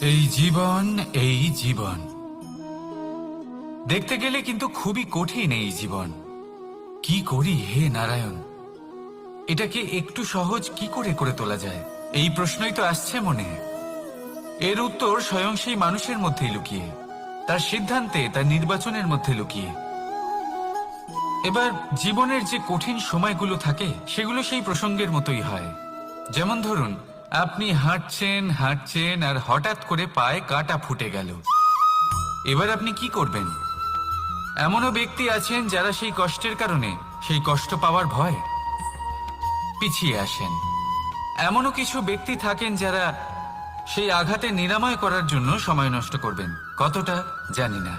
এই জীবন, এই জীবন দেখতে গেলে কিন্তু খুবই কঠিন। এই জীবন কি করি হে নারায়ণ, এটাকে একটু সহজ কি করে করে তোলা যায়, এই প্রশ্নই তো আসছে মনে। এর উত্তর স্বয়ং সেই মানুষের মধ্যেই লুকিয়ে, তার সিদ্ধান্তে, তার নির্বাচনের মধ্যে লুকিয়ে। এবার জীবনের যে কঠিন সময়গুলো থাকে সেগুলো সেই প্রসঙ্গের মতোই হয়। যেমন ধরুন, আপনি হাঁটছেন হাঁটছেন আর হঠাৎ করে পায়ে কাঁটা ফুটে গেল। এবার আপনি কি করবেন? এমনও ব্যক্তি আছেন যারা সেই কষ্টের কারণে, সেই কষ্ট পাওয়ার ভয় পিছিয়ে আসেন। এমনও কিছু ব্যক্তি থাকেন যারা সেই আঘাতে নিরাময় করার জন্য সময় নষ্ট করবেন, কতটা জানি না।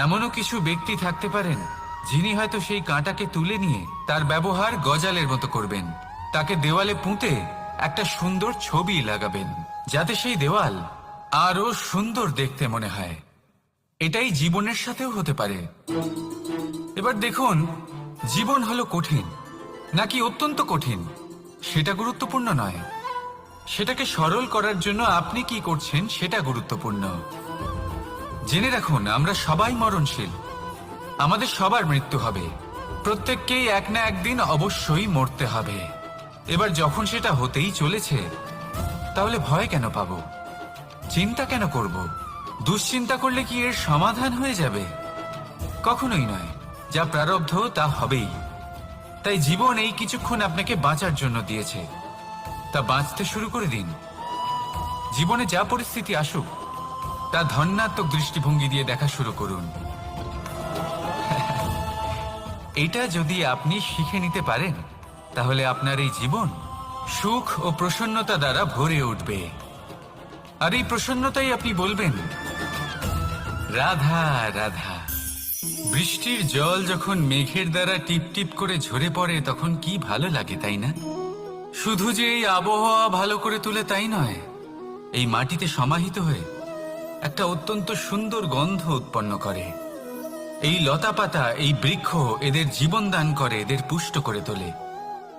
এমনও কিছু ব্যক্তি থাকতে পারেন যিনি হয়তো সেই কাঁটাকে তুলে নিয়ে তার ব্যবহার গজালের মতো করবেন, তাকে দেওয়ালে পুঁতে একটা সুন্দর ছবি লাগাবেন যাতে সেই দেওয়াল আরো সুন্দর দেখতে মনে হয়। এটাই জীবনের সাথেও হতে পারে। এবার দেখুন, জীবন হলো কঠিন নাকি অত্যন্ত কঠিন সেটা গুরুত্বপূর্ণ নয়, সেটাকে সরল করার জন্য আপনি কি করছেন সেটা গুরুত্বপূর্ণ। জেনে রাখুন, আমরা সবাই মরণশীল, আমাদের সবার মৃত্যু হবে, প্রত্যেককেই এক না একদিন অবশ্যই মরতে হবে। এবার যখন সেটা হতেই চলেছে, তাহলে ভয় কেন পাবো, চিন্তা কেন করব? দুশ্চিন্তা করলে কি এর সমাধান হয়ে যাবে? কখনোই নয়। যা প্রারব্ধ তা হবেই। তাই জীবন এই কিছুক্ষণ আপনাকে বাঁচার জন্য দিয়েছে, তা বাঁচতে শুরু করে দিন। জীবনে যা পরিস্থিতি আসুক তা ধন্যাত্মক দৃষ্টিভঙ্গি দিয়ে দেখা শুরু করুন। এটা যদি আপনি শিখে নিতে পারেন, তাহলে আপনার এই জীবন সুখ ও প্রসন্নতা দ্বারা ভরে উঠবে। আর এই প্রসন্নতাই আপনি বলবেন, রাধা রাধা। বৃষ্টির জল যখন মেঘের দ্বারা টিপ টিপ করে ঝরে পড়ে তখন কি ভালো লাগে, তাই না? শুধু যে এই আবহাওয়া ভালো করে তুলে তাই নয়, এই মাটিতে সমাহিত হয়ে একটা অত্যন্ত সুন্দর গন্ধ উৎপন্ন করে। এই লতা পাতা, এই বৃক্ষ এদের জীবন দান করে, এদের পুষ্ট করে তোলে,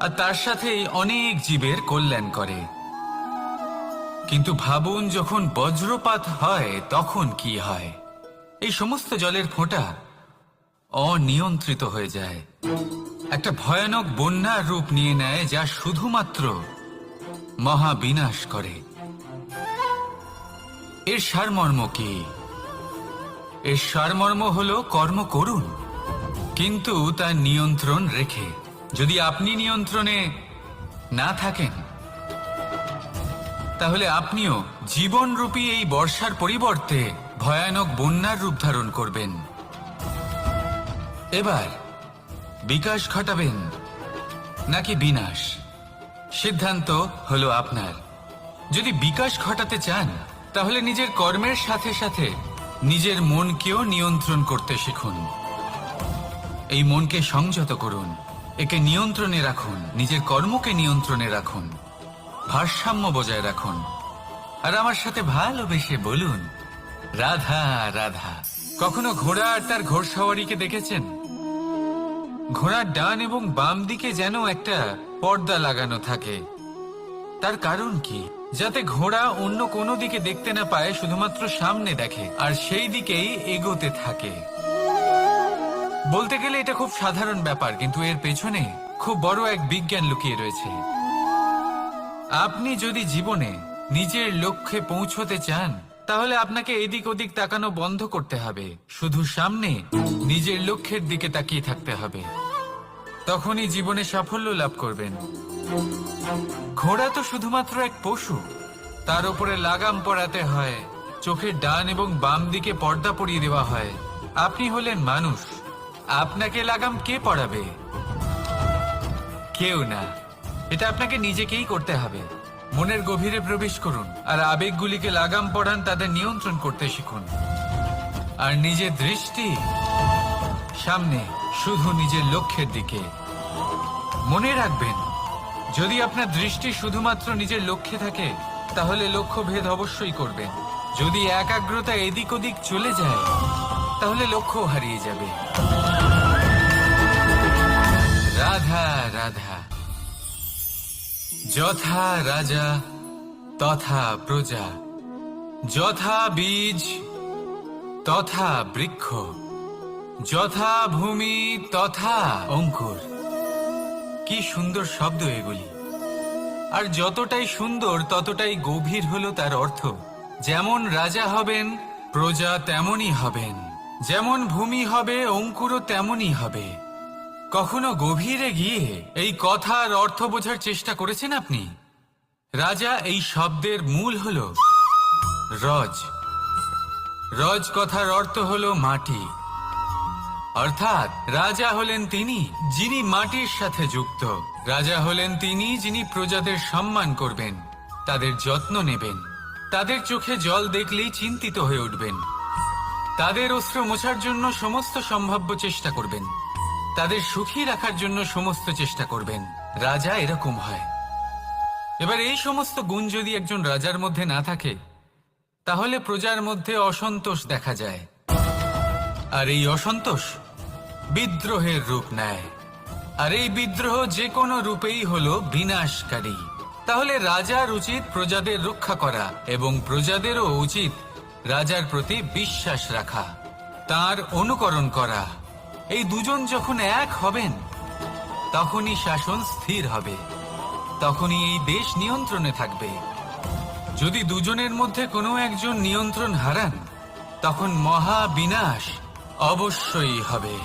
আর তার সাথেই অনেক জীবের কল্যাণ করে। কিন্তু ভাবুন, যখন বজ্রপাত হয় তখন কি হয়? এই সমস্ত জলের ফোঁটা অনিয়ন্ত্রিত হয়ে যায়, একটা ভয়ানক বন্যার রূপ নিয়ে নেয় যা শুধুমাত্র মহাবিনাশ করে। এর সারমর্ম কি? এর সারমর্ম হলো কর্ম করুন, কিন্তু তার নিয়ন্ত্রণ রেখে। যদি আপনি নিয়ন্ত্রণে না থাকেন, তাহলে আপনিও জীবনরূপী এই বর্ষার পরিবর্তে ভয়ানক বন্যার রূপ ধারণ করবেন। এবার বিকাশ ঘটাবেন নাকি বিনাশ, সিদ্ধান্ত হলো আপনার। যদি বিকাশ ঘটাতে চান, তাহলে নিজের কর্মের সাথে সাথে নিজের মনকেও নিয়ন্ত্রণ করতে শিখুন। এই মনকে সংযত করুন, একে নিয়ন্ত্রণে রাখুন, নিজের কর্মকে নিয়ন্ত্রণে রাখুন, ভারসাম্য বজায় রাখুন। আর আমার সাথে ভালোবেসে বলুন, রাধা রাধা। কখনো ঘোড়া আর তার ঘোড়সওয়ারিকে দেখেছেন? ঘোড়ার ডান এবং বাম দিকে যেন একটা পর্দা লাগানো থাকে। তার কারণ কি? যাতে ঘোড়া অন্য কোনো দিকে দেখতে না পায়, শুধুমাত্র সামনে দেখে আর সেই দিকেই এগোতে থাকে। বলতে গেলে এটা খুব সাধারণ ব্যাপার, কিন্তু এর পেছনে খুব বড় এক বিজ্ঞান লুকিয়ে রয়েছে। আপনি যদি জীবনে নিজের লক্ষ্যে পৌঁছতে চান, তাহলে আপনাকে এদিক ওদিক তাকানো বন্ধ করতে হবে, শুধু সামনে নিজের লক্ষ্যের দিকে তাকিয়ে থাকতে হবে। তখনই জীবনে সাফল্য লাভ করবেন। ঘোড়া তো শুধুমাত্র এক পশু, তার উপরে লাগাম পরাতে হয়, চোখের ডান এবং বাম দিকে পর্দা পরিয়ে দেওয়া হয়। আপনি হলেন মানুষ, আপনাকে লাগাম কে পরাবে? কেউ না। এটা আপনাকে নিজেকেই করতে হবে। মনের গভীরে প্রবেশ করুন আর আবেগগুলিকে লাগাম পরান, তাদের নিয়ন্ত্রণ করতে শিখুন। আর নিজের দৃষ্টি সামনে, শুধু নিজের লক্ষ্যের দিকে। মনে রাখবেন, যদি আপনার দৃষ্টি শুধুমাত্র নিজের লক্ষ্যে থাকে, তাহলে লক্ষ্য ভেদ অবশ্যই করবেন। যদি একাগ্রতা এদিক ওদিক চলে যায়, তাহলে লক্ষ্য হারিয়ে যাবে। রাধা রাধা। যথা রাজা তথা প্রজা, যথা বীজ তথা বৃক্ষ, যথা ভূমি তথা অঙ্কুর। কি সুন্দর শব্দ এগুলি! আর যতটাই সুন্দর ততটাই গভীর হলো তার অর্থ। যেমন রাজা হবেন, প্রজা তেমনই হবেন। যেমন ভূমি হবে, অঙ্কুরও তেমনই হবে। কখনো গভীরে গিয়ে এই কথার অর্থ বোঝার চেষ্টা করেছেন আপনি? রাজা এই শব্দের মূল হল রজ। রজ কথার অর্থ হল মাটি। অর্থাৎ রাজা হলেন তিনি যিনি মাটির সাথে যুক্ত। রাজা হলেন তিনি যিনি প্রজাদের সম্মান করবেন, তাদের যত্ন নেবেন, তাদের চোখে জল দেখলেই চিন্তিত হয়ে উঠবেন, তাদের অশ্রু মোছার জন্য সমস্ত সম্ভাব্য চেষ্টা করবেন, তাদের সুখী রাখার জন্য সমস্ত চেষ্টা করবেন। রাজা এরকম হয়। এবার এই সমস্ত গুণ যদি একজন রাজার মধ্যে না থাকে, তাহলে প্রজার মধ্যে অসন্তোষ দেখা যায়। আর এই অসন্তোষ বিদ্রোহের রূপ নেয়। আর এই বিদ্রোহ যে কোনো রূপেই হলো বিনাশকারী। তাহলে রাজার উচিত প্রজাদের রক্ষা করা, এবং প্রজাদেরও উচিত রাজার প্রতি বিশ্বাস রাখা, তার অনুকরণ করা। এই দুজন যখন এক হবেন, তখনই শাসন স্থির হবে, তখনই এই দেশ নিয়ন্ত্রণে থাকবে। যদি দুজনের মধ্যে কোনো একজন নিয়ন্ত্রণ হারান, তখন মহা বিনাশ অবশ্যই হবে।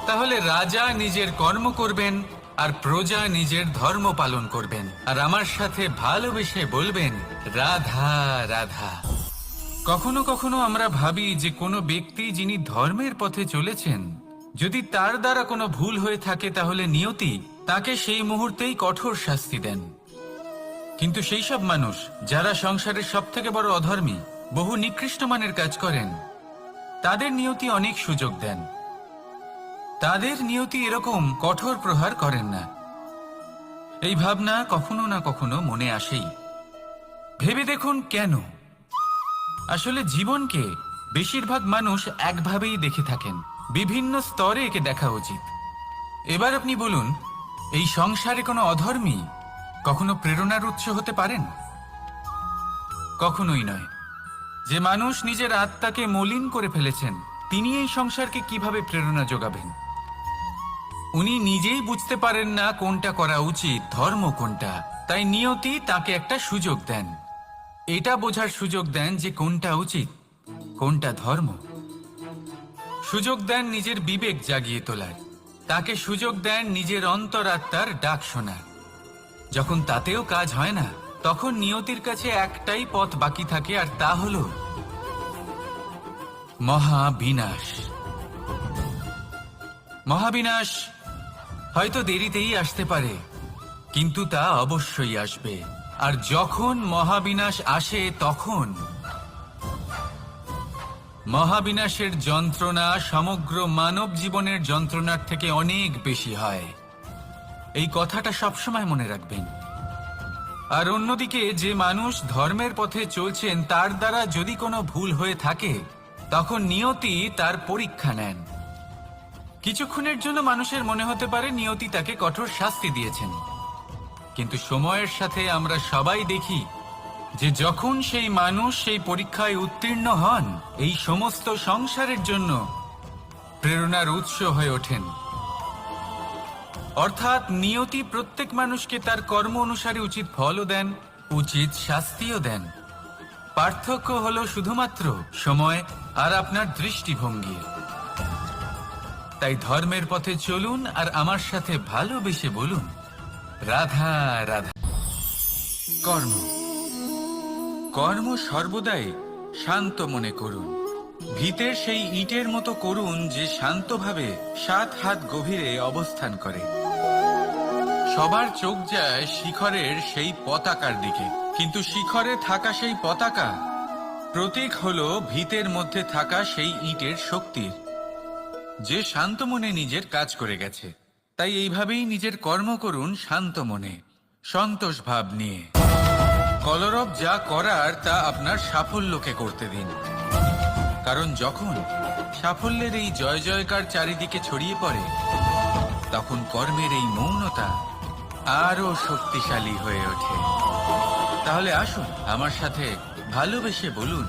তাহলে রাজা নিজের কর্ম করবেন আর প্রজা নিজের ধর্ম পালন করবেন, আর আমার সাথে ভালোবেসে বলবেন রাধা রাধা। কখনো কখনো আমরা ভাবি যে কোনো ব্যক্তি যিনি ধর্মের পথে চলেছেন, যদি তার দ্বারা কোনো ভুল হয়ে থাকে, তাহলে নিয়তি তাকে সেই মুহূর্তেই কঠোর শাস্তি দেন। কিন্তু সেই সব মানুষ যারা সংসারের সবথেকে বড় অধর্মী, বহু নিকৃষ্ট মানের কাজ করেন, তাদের নিয়তি অনেক সুযোগ দেন। তাদের নিয়তি এরকম কঠোর প্রহার করেন না। এই ভাবনা কখনো না কখনো মনে আসেই। ভেবে দেখুন কেন? আসলে জীবনকে বেশিরভাগ মানুষ একভাবেই দেখে থাকেন, বিভিন্ন স্তরে একে দেখা উচিত। এবার আপনি বলুন, এই সংসারে কোনো অধর্মী কখনো প্রেরণার উৎস হতে পারেন? কখনোই নয়। যে মানুষ নিজের আত্মাকে মলিন করে ফেলেছেন, তিনি এই সংসারকে কিভাবে প্রেরণা যোগাবেন? উনি নিজেই বুঝতে পারেন না কোনটা করা উচিত, ধর্ম কোনটা। তাই নিয়তি তাকে একটা সুযোগ দেন, এটা বোঝার সুযোগ দেন যে কোনটা উচিত, কোনটা ধর্ম। সুযোগ দেন নিজের বিবেক জাগিয়ে তোলার, তাকে সুযোগ দেন নিজের অন্তরাত্মার ডাক শোনার। যখন তাতেও কাজ হয় না, তখন নিয়তির কাছে একটাই পথ বাকি থাকে, আর তা হল মহাবিনাশ। মহাবিনাশ হয়তো দেরিতেই আসতে পারে, কিন্তু তা অবশ্যই আসবে। আর যখন মহাবিনাশ আসে, তখন মহাবিনাশের যন্ত্রণা সমগ্র মানব জীবনের যন্ত্রণার থেকে অনেক বেশি হয়। এই কথাটা সবসময় মনে রাখবেন। আর অন্যদিকে যে মানুষ ধর্মের পথে চলছেন, তার দ্বারা যদি কোনো ভুল হয়ে থাকে, তখন নিয়তি তার পরীক্ষা নেন। কিছুক্ষণের জন্য মানুষের মনে হতে পারে নিয়তি তাকে কঠোর শাস্তি দিয়েছেন, কিন্তু সময়ের সাথে আমরা সবাই দেখি যে যখন সেই মানুষ সেই পরীক্ষায় উত্তীর্ণ হন, এই সমস্ত সংসারের জন্য প্রেরণার উৎস হয়ে ওঠেন। অর্থাৎ নিয়তি প্রত্যেক মানুষকে তার কর্ম অনুসারে উচিত ফলও দেন, উচিত শাস্তিও দেন। পার্থক্য হলো শুধুমাত্র সময় আর আপনার দৃষ্টিভঙ্গির। তাই ধর্মের পথে চলুন আর আমার সাথে ভালোবেসে বলুন রাধা রাধা। কর্ম কর্ম সর্বদাই শান্ত মনে করুন। ভিতের সেই ইটের মতো করুন যে শান্তভাবে 7 হাত গভীরে অবস্থান করে। সবার চোখ যায় শিখরের সেই পতাকার দিকে, কিন্তু শিখরে থাকা সেই পতাকা প্রতীক হলো ভিতের মধ্যে থাকা সেই ইটের শক্তির, যে শান্ত মনে নিজের কাজ করে গেছে। তাই এইভাবেই নিজের কর্ম করুন শান্ত মনে, সন্তোষ ভাব নিয়ে। কলরব যা করার তা আপনার সাফল্যকে করতে দিন, কারণ যখন সাফল্যের এই জয় জয়কার চারিদিকে ছড়িয়ে পড়ে, তখন কর্মের এই মৌনতা আরো শক্তিশালী হয়ে ওঠে। তাহলে আসুন আমার সাথে ভালোবেসে বলুন,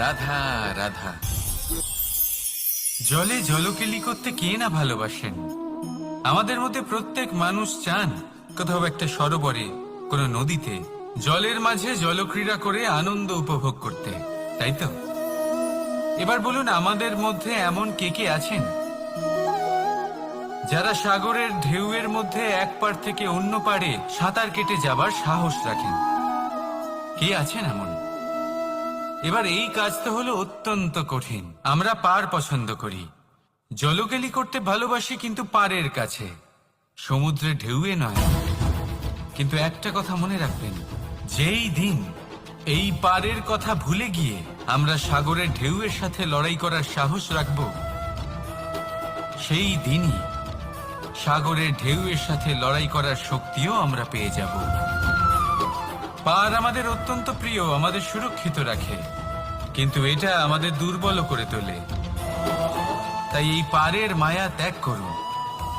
রাধা রাধা। জলে জলকেলি করতে কে না ভালোবাসেন? আমাদের মধ্যে প্রত্যেক মানুষ চান কোথাও একটা সরোবরে, কোনো নদীতে, জলের মাঝে জলক্রীড়া করে আনন্দ উপভোগ করতে, তাই তো? এবার বলুন, আমাদের মধ্যে এমন কে কে আছেন যারা সাগরের ঢেউয়ের মধ্যে এক পাড় থেকে অন্য পাড়ে সাঁতার কেটে যাবার সাহস রাখেন? কে আছেন এমন? এবার এই কাজ তো হলো অত্যন্ত কঠিন। আমরা পার পছন্দ করি, জলকেলি করতে ভালোবাসি, কিন্তু পাড়ের কাছে, সমুদ্রের ঢেউয়ে নয়। কিন্তু একটা কথা মনে রাখবেন, যেই দিন এই পাড়ের কথা ভুলে গিয়ে আমরা সাগরের ঢেউয়ের সাথে লড়াই করার সাহস রাখব, সেই দিনই সাগরের ঢেউয়ের সাথে লড়াই করার শক্তিও আমরা পেয়ে যাব। পার আমাদের অত্যন্ত প্রিয়, আমাদের সুরক্ষিত রাখে, কিন্তু এটা আমাদের দুর্বল করে তোলে। তাই এই পারের মায়া ত্যাগ করুন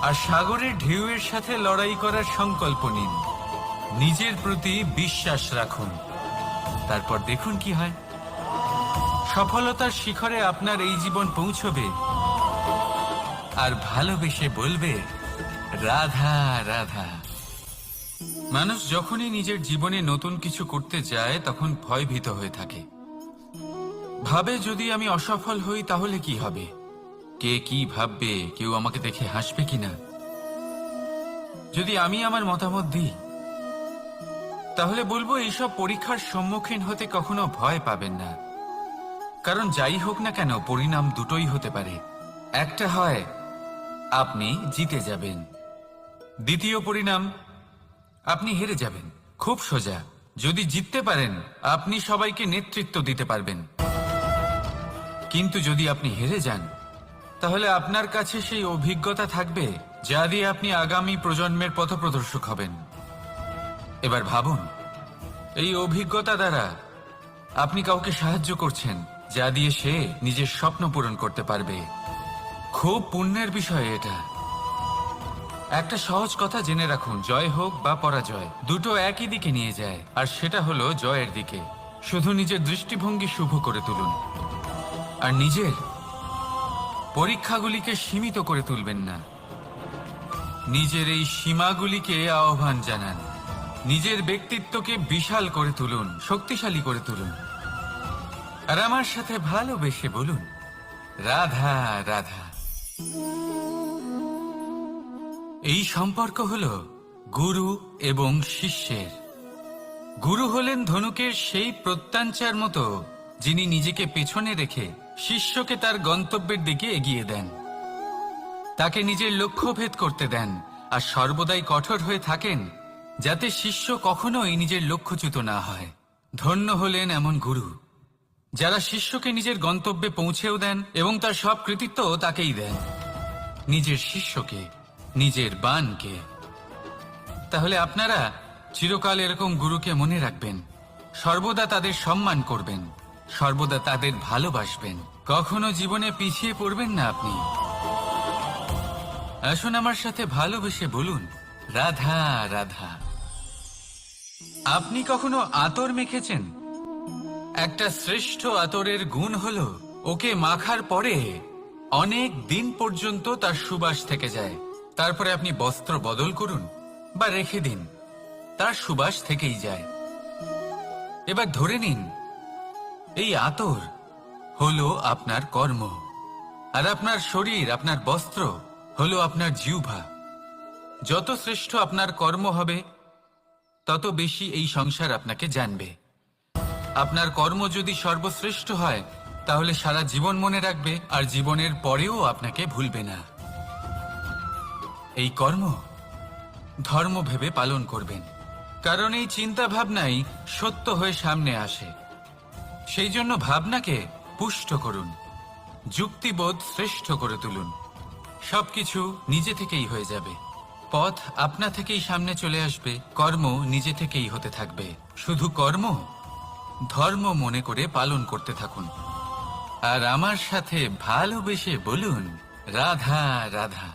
আর সাগরের ঢেউয়ের সাথে লড়াই করার সংকল্প নিন। নিজের প্রতি বিশ্বাস রাখুন, তারপর দেখুন কি হয়। সফলতার শিখরে আপনার এই জীবন পৌঁছবে আর ভালোবেসে বলবে, রাধা রাধা। মানুষ যখনই নিজের জীবনে নতুন কিছু করতে যায় তখন ভয়ভীত হয়ে থাকে। ভাবে, যদি আমি অসফল হই তাহলে কি হবে? কে কি ভাববে? কেউ আমাকে দেখে হাসবে কিনা? যদি আমি আমার মতামত দিই তাহলে বলবো, এইসব পরীক্ষার সম্মুখীন হতে কখনো ভয় পাবেন না। কারণ যাই হোক না কেন, পরিণাম দুটোই হতে পারে। একটা হয় আপনি জিতে যাবেন, দ্বিতীয় পরিণাম আপনি হেরে যাবেন। খুব সোজা। যদি জিততে পারেন আপনি সবাইকে নেতৃত্ব দিতে পারবেন, কিন্তু যদি আপনি হেরে যান তাহলে আপনার কাছে সেই অভিজ্ঞতা থাকবে যা দিয়ে আপনি আগামী প্রজন্মের পথপ্রদর্শক হবেন। এবার ভাবুন, এই অভিজ্ঞতা দ্বারা আপনি কাউকে সাহায্য করছেন, যা দিয়ে সে নিজের স্বপ্ন পূরণ করতে পারবে। খুব পুণ্যের বিষয় এটা। একটা সহজ কথা জেনে রাখুন, জয় হোক বা পরাজয়, দুটো একই দিকে নিয়ে যায়, আর সেটা হলো জয়ের দিকে। শুধু নিজের দৃষ্টিভঙ্গি শুভ করে তুলুন আর নিজের পরীক্ষাগুলিকে সীমিত করে তুলবেন না। নিজের এই সীমাগুলিকে আহ্বান জানান। নিজের ব্যক্তিত্বকে বিশাল করে তুলুন, শক্তিশালী করে তুলুন। আর আমার সাথে ভালোবেসে বলুন, রাধা রাধা। এই সম্পর্ক হলো গুরু এবং শিষ্যের। গুরু হলেন ধনুকের সেই প্রত্যঞ্চার মতো, যিনি নিজেকে পেছনে রেখে শিষ্যকে তার গন্তব্যের দিকে এগিয়ে দেন, তাকে নিজের লক্ষ্য ভেদ করতে দেন, আর সর্বদাই কঠোর হয়ে থাকেন যাতে শিষ্য কখনোই নিজের লক্ষ্যচ্যুত না হয়। ধন্য হলেন এমন গুরু যারা শিষ্যকে নিজের গন্তব্যে পৌঁছেও দেন এবং তার সব কৃতিত্ব তাকেই দেন, নিজের শিষ্যকে, নিজের বাণকে। তাহলে আপনারা চিরকাল এরকম গুরুকে মনে রাখবেন, সর্বদা তাদের সম্মান করবেন, সর্বদা তাদের ভালোবাসবেন, কখনো জীবনে পিছিয়ে পড়বেন না আপনি। আসুন আমার সাথে ভালোবেসে বলুন, রাধা রাধা। আপনি কখনো আতর মেখেছেন? একটা শ্রেষ্ঠ আতরের গুণ হলো ওকে মাখার পরে অনেক দিন পর্যন্ত তার সুবাস থেকে যায়। তারপরে আপনি বস্ত্র বদল করুন বা রেখে দিন, তার সুবাস থেকেই যায়। এবার ধরে নিন এই আতর হলো আপনার কর্ম, আর আপনার শরীর, আপনার বস্ত্র হলো আপনার জিহ্বা। যত শ্রেষ্ঠ আপনার কর্ম হবে তত বেশি এই সংসার আপনাকে জানবে। আপনার কর্ম যদি সর্বশ্রেষ্ঠ হয় তাহলে সারা জীবন মনে রাখবে, আর জীবনের পরেও আপনাকে ভুলবে না। এই কর্ম ধর্ম ভেবে পালন করবেন, কারণ এই চিন্তা ভাবনাই সত্য হয়ে সামনে আসে। সেই জন্য ভাবনাকে পুষ্ট করুন, যুক্তিবোধ শ্রেষ্ঠ করে তুলুন। সবকিছু নিজে থেকেই হয়ে যাবে, পথ আপনা থেকেই সামনে চলে আসবে, কর্ম নিজে থেকেই হতে থাকবে। শুধু কর্ম ধর্ম মনে করে পালন করতে থাকুন। আর আমার সাথে ভালোবেসে বলুন, রাধা রাধা।